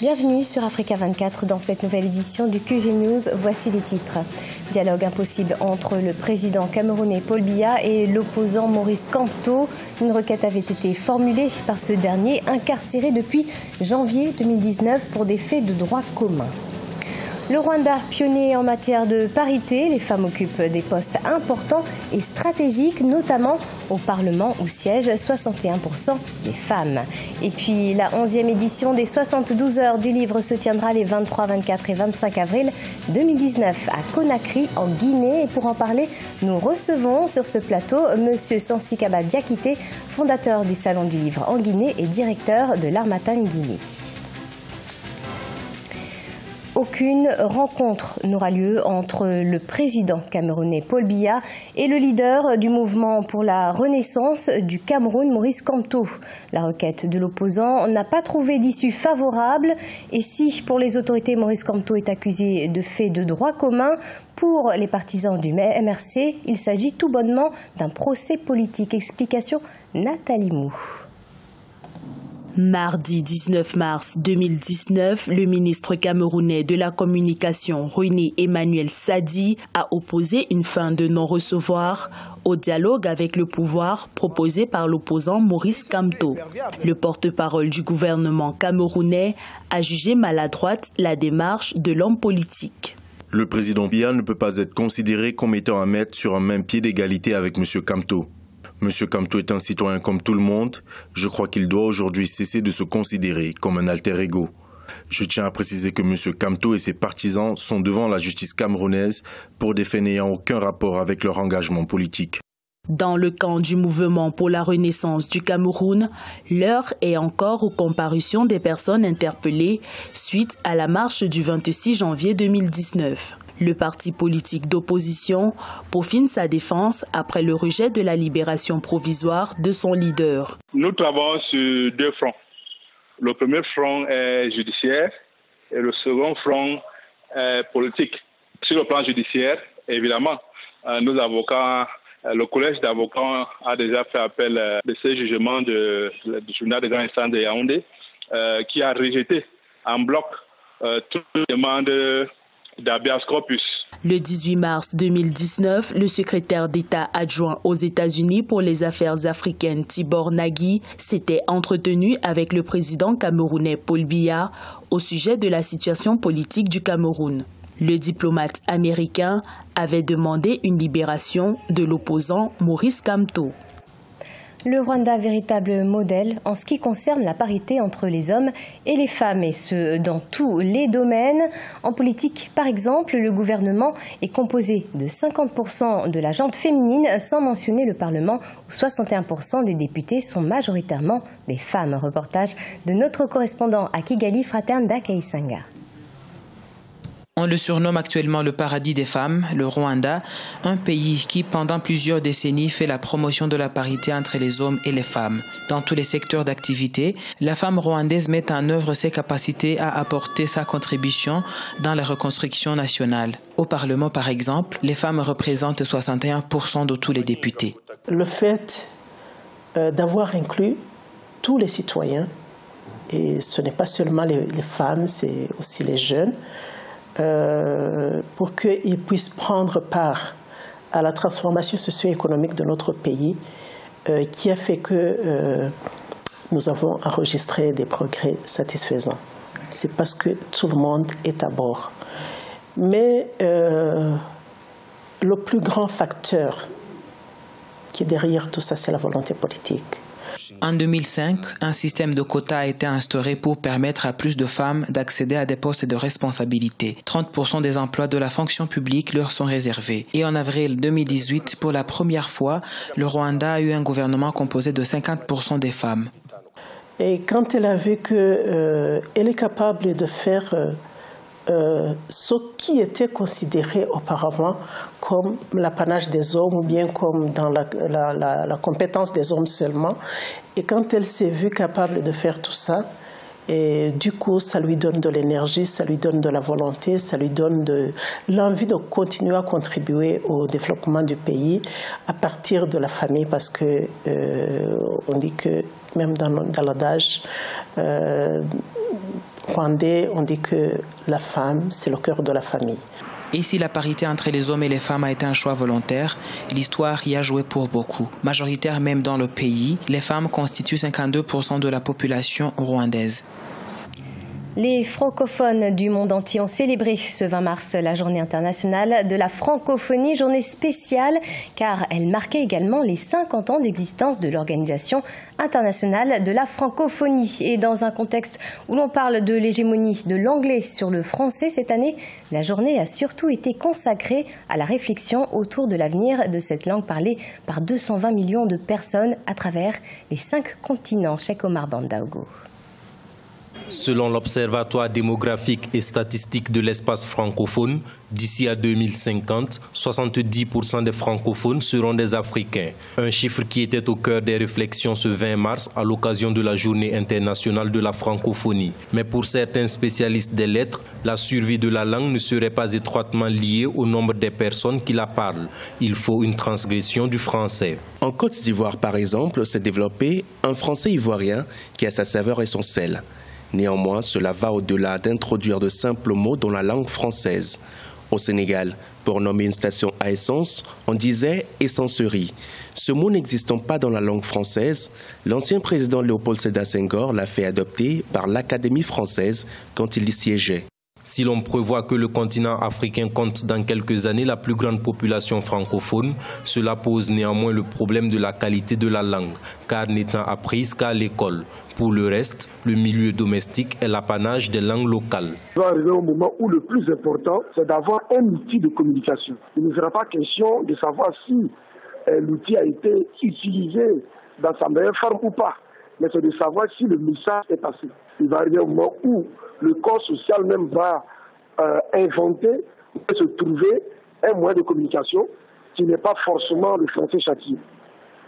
Bienvenue sur Africa 24 dans cette nouvelle édition du QG News. Voici les titres. Dialogue impossible entre le président camerounais Paul Biya et l'opposant Maurice Kamto. Une requête avait été formulée par ce dernier, incarcéré depuis janvier 2019 pour des faits de droit commun. Le Rwanda, pionnier en matière de parité, les femmes occupent des postes importants et stratégiques, notamment au Parlement où siègent 61% des femmes. Et puis la 11e édition des 72 heures du livre se tiendra les 23, 24 et 25 avril 2019 à Conakry, en Guinée. Et pour en parler, nous recevons sur ce plateau M. Sansikaba Diakité, fondateur du Salon du Livre en Guinée et directeur de l'Harmattan Guinée. Aucune rencontre n'aura lieu entre le président camerounais Paul Biya et le leader du mouvement pour la renaissance du Cameroun, Maurice Kamto. La requête de l'opposant n'a pas trouvé d'issue favorable. Et si, pour les autorités, Maurice Kamto est accusé de faits de droit commun, pour les partisans du MRC, il s'agit tout bonnement d'un procès politique. Explication Nathalie Mou. Mardi 19 mars 2019, le ministre camerounais de la Communication, René Emmanuel Sadi, a opposé une fin de non-recevoir au dialogue avec le pouvoir proposé par l'opposant Maurice Kamto. Le porte-parole du gouvernement camerounais a jugé maladroite la démarche de l'homme politique. Le président Biya ne peut pas être considéré comme étant à mettre sur un même pied d'égalité avec M. Kamto. M. Kamto est un citoyen comme tout le monde. Je crois qu'il doit aujourd'hui cesser de se considérer comme un alter ego. Je tiens à préciser que M. Kamto et ses partisans sont devant la justice camerounaise pour des faits n'ayant aucun rapport avec leur engagement politique. Dans le camp du mouvement pour la renaissance du Cameroun, l'heure est encore aux comparutions des personnes interpellées suite à la marche du 26 janvier 2019. Le parti politique d'opposition peaufine sa défense après le rejet de la libération provisoire de son leader. Nous travaillons sur deux fronts. Le premier front est judiciaire et le second front est politique. Sur le plan judiciaire, évidemment, nos avocats, le collège d'avocats a déjà fait appel de ce jugement du tribunal de grande instance de Yaoundé qui a rejeté en bloc toute demande d'habeas corpus. Le 18 mars 2019, le secrétaire d'État adjoint aux États-Unis pour les affaires africaines Tibor Nagy s'était entretenu avec le président camerounais Paul Biya au sujet de la situation politique du Cameroun. Le diplomate américain avait demandé une libération de l'opposant Maurice Kamto. Le Rwanda, véritable modèle en ce qui concerne la parité entre les hommes et les femmes, et ce, dans tous les domaines. En politique, par exemple, le gouvernement est composé de 50% de la gente féminine, sans mentionner le Parlement, où 61% des députés sont majoritairement des femmes. Reportage de notre correspondant à Kigali, Fraternda Kaisanga. On le surnomme actuellement le paradis des femmes, le Rwanda, un pays qui pendant plusieurs décennies fait la promotion de la parité entre les hommes et les femmes. Dans tous les secteurs d'activité, la femme rwandaise met en œuvre ses capacités à apporter sa contribution dans la reconstruction nationale. Au Parlement, par exemple, les femmes représentent 61% de tous les députés. Le fait d'avoir inclus tous les citoyens, et ce n'est pas seulement les femmes, c'est aussi les jeunes, pour qu'ils puissent prendre part à la transformation socio-économique de notre pays, qui a fait que nous avons enregistré des progrès satisfaisants. C'est parce que tout le monde est à bord. Mais le plus grand facteur qui est derrière tout ça, c'est la volonté politique. En 2005, un système de quotas a été instauré pour permettre à plus de femmes d'accéder à des postes de responsabilité. 30% des emplois de la fonction publique leur sont réservés. Et en avril 2018, pour la première fois, le Rwanda a eu un gouvernement composé de 50% des femmes. Et quand elle a vu qu'elle est capable de faire ce qui était considéré auparavant comme l'apanage des hommes ou bien comme dans la compétence des hommes seulement. Et quand elle s'est vue capable de faire tout ça, et du coup, ça lui donne de l'énergie, ça lui donne de la volonté, ça lui donne de l'envie de continuer à contribuer au développement du pays à partir de la famille, parce que on dit que même dans l'adage Rwandais, on dit que la femme, c'est le cœur de la famille. Et si la parité entre les hommes et les femmes a été un choix volontaire, l'histoire y a joué pour beaucoup. Majoritaire même dans le pays, les femmes constituent 52% de la population rwandaise. Les francophones du monde entier ont célébré ce 20 mars la journée internationale de la francophonie, journée spéciale car elle marquait également les 50 ans d'existence de l'Organisation internationale de la francophonie. Et dans un contexte où l'on parle de l'hégémonie de l'anglais sur le français cette année, la journée a surtout été consacrée à la réflexion autour de l'avenir de cette langue parlée par 220 millions de personnes à travers les 5 continents. Cheikh Omar Bandaogo. Selon l'Observatoire démographique et statistique de l'espace francophone, d'ici à 2050, 70% des francophones seront des Africains. Un chiffre qui était au cœur des réflexions ce 20 mars à l'occasion de la Journée internationale de la francophonie. Mais pour certains spécialistes des lettres, la survie de la langue ne serait pas étroitement liée au nombre des personnes qui la parlent. Il faut une transgression du français. En Côte d'Ivoire, par exemple, s'est développé un français ivoirien qui a sa saveur et son sel. Néanmoins, cela va au-delà d'introduire de simples mots dans la langue française. Au Sénégal, pour nommer une station à essence, on disait « essencerie ». Ce mot n'existant pas dans la langue française, l'ancien président Léopold Sédar Senghor l'a fait adopter par l'Académie française quand il y siégeait. Si l'on prévoit que le continent africain compte dans quelques années la plus grande population francophone, cela pose néanmoins le problème de la qualité de la langue, car n'étant apprise qu'à l'école. Pour le reste, le milieu domestique est l'apanage des langues locales. On va arriver au moment où le plus important, c'est d'avoir un outil de communication. Il ne sera pas question de savoir si l'outil a été utilisé dans sa meilleure forme ou pas, mais c'est de savoir si le message est passé. Il va arriver au moment où le corps social même va inventer, se trouver un moyen de communication qui n'est pas forcément le français châtié.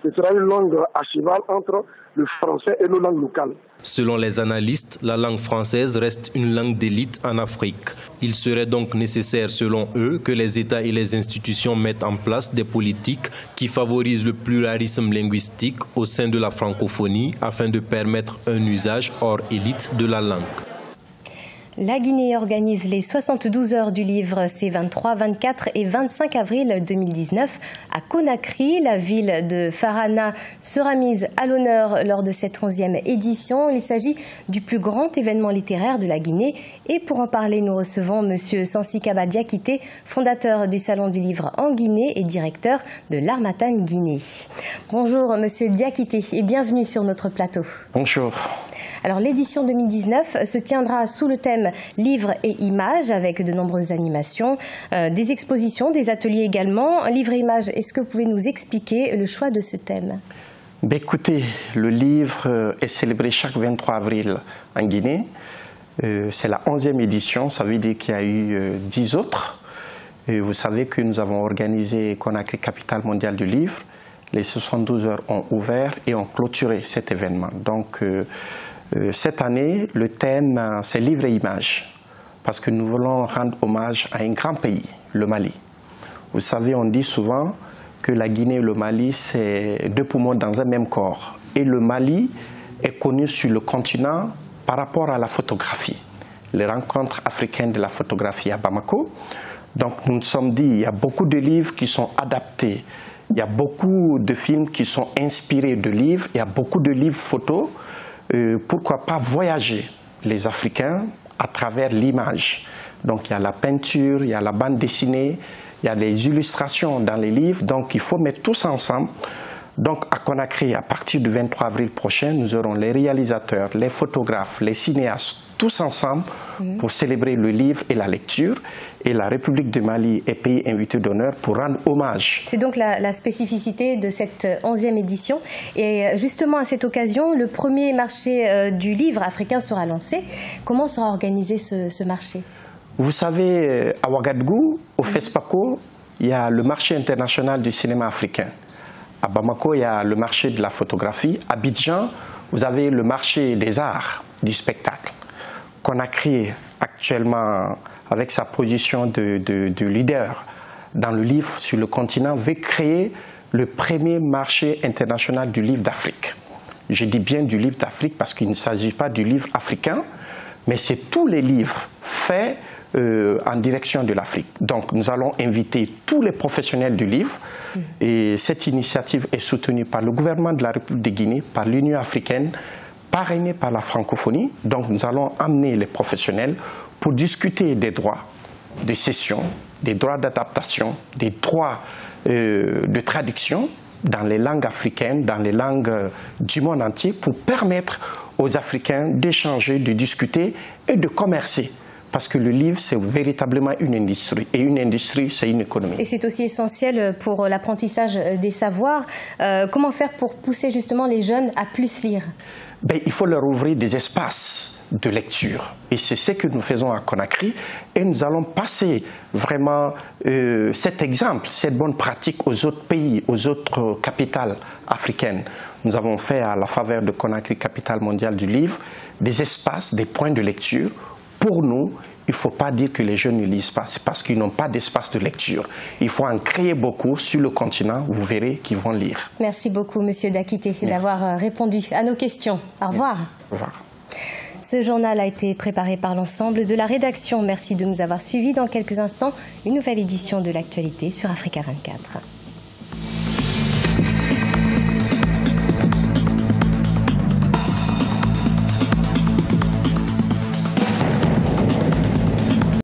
Ce sera une langue à cheval entre le français et nos langues locales. Selon les analystes, la langue française reste une langue d'élite en Afrique. Il serait donc nécessaire, selon eux, que les États et les institutions mettent en place des politiques qui favorisent le pluralisme linguistique au sein de la francophonie afin de permettre un usage hors élite de la langue. La Guinée organise les 72 heures du livre ces 23, 24 et 25 avril 2019 à Conakry. La ville de Farana sera mise à l'honneur lors de cette 11e édition. Il s'agit du plus grand événement littéraire de la Guinée. Et pour en parler, nous recevons M. Sansikaba Diakité, fondateur du Salon du Livre en Guinée et directeur de l'Harmattan Guinée. Bonjour M. Diakité et bienvenue sur notre plateau. Bonjour. Alors l'édition 2019 se tiendra sous le thème livres et images avec de nombreuses animations, des expositions, des ateliers également. Livres et images, est-ce que vous pouvez nous expliquer le choix de ce thème? Écoutez, le livre est célébré chaque 23 avril en Guinée. C'est la 11e édition, ça veut dire qu'il y a eu 10 autres. Et vous savez que nous avons organisé Conakry, capitale mondiale du livre. Les 72 heures ont ouvert et ont clôturé cet événement. Donc, cette année, le thème, c'est livres et images, parce que nous voulons rendre hommage à un grand pays, le Mali. Vous savez, on dit souvent que la Guinée et le Mali, c'est 2 poumons dans un même corps. Et le Mali est connu sur le continent par rapport à la photographie. Les rencontres africaines de la photographie à Bamako. Donc, nous nous sommes dit, il y a beaucoup de livres qui sont adaptés. Il y a beaucoup de films qui sont inspirés de livres. Il y a beaucoup de livres photos. Pourquoi pas voyager les Africains à travers l'image. Donc il y a la peinture, il y a la bande dessinée, il y a les illustrations dans les livres. Donc il faut mettre tout ça ensemble. Donc à Conakry, à partir du 23 avril prochain, nous aurons les réalisateurs, les photographes, les cinéastes, tous ensemble pour célébrer le livre et la lecture. Et la République du Mali est pays invité d'honneur pour rendre hommage. C'est donc la spécificité de cette 11e édition. Et justement, à cette occasion, le premier marché du livre africain sera lancé. Comment sera organisé ce marché? Vous savez, à Ouagadougou, au FESPACO, il y a le marché international du cinéma africain. À Bamako, il y a le marché de la photographie. À Abidjan, vous avez le marché des arts, du spectacle. Conakry, actuellement, avec sa position de leader dans le livre sur le continent, veut créer le premier marché international du livre d'Afrique. Je dis bien du livre d'Afrique parce qu'il ne s'agit pas du livre africain, mais c'est tous les livres faits en direction de l'Afrique. Donc nous allons inviter tous les professionnels du livre et cette initiative est soutenue par le gouvernement de la République de Guinée, par l'Union africaine, parrainée par la francophonie. Donc nous allons amener les professionnels pour discuter des droits de cession, des droits d'adaptation, des droits de traduction dans les langues africaines, dans les langues du monde entier, pour permettre aux Africains d'échanger, de discuter et de commercer. Parce que le livre, c'est véritablement une industrie. Et une industrie, c'est une économie. Et c'est aussi essentiel pour l'apprentissage des savoirs. Comment faire pour pousser justement les jeunes à plus lire? Il faut leur ouvrir des espaces de lecture. Et c'est ce que nous faisons à Conakry. Et nous allons passer vraiment cet exemple, cette bonne pratique aux autres pays, aux autres capitales africaines. Nous avons fait à la faveur de Conakry, capitale mondiale du livre, des espaces, des points de lecture. Pour nous, il ne faut pas dire que les jeunes ne lisent pas, c'est parce qu'ils n'ont pas d'espace de lecture. Il faut en créer beaucoup sur le continent, vous verrez qu'ils vont lire. Merci beaucoup, Monsieur Dakité, d'avoir répondu à nos questions. Au revoir. Au revoir. Ce journal a été préparé par l'ensemble de la rédaction. Merci de nous avoir suivis. Dans quelques instants, une nouvelle édition de l'actualité sur Africa 24.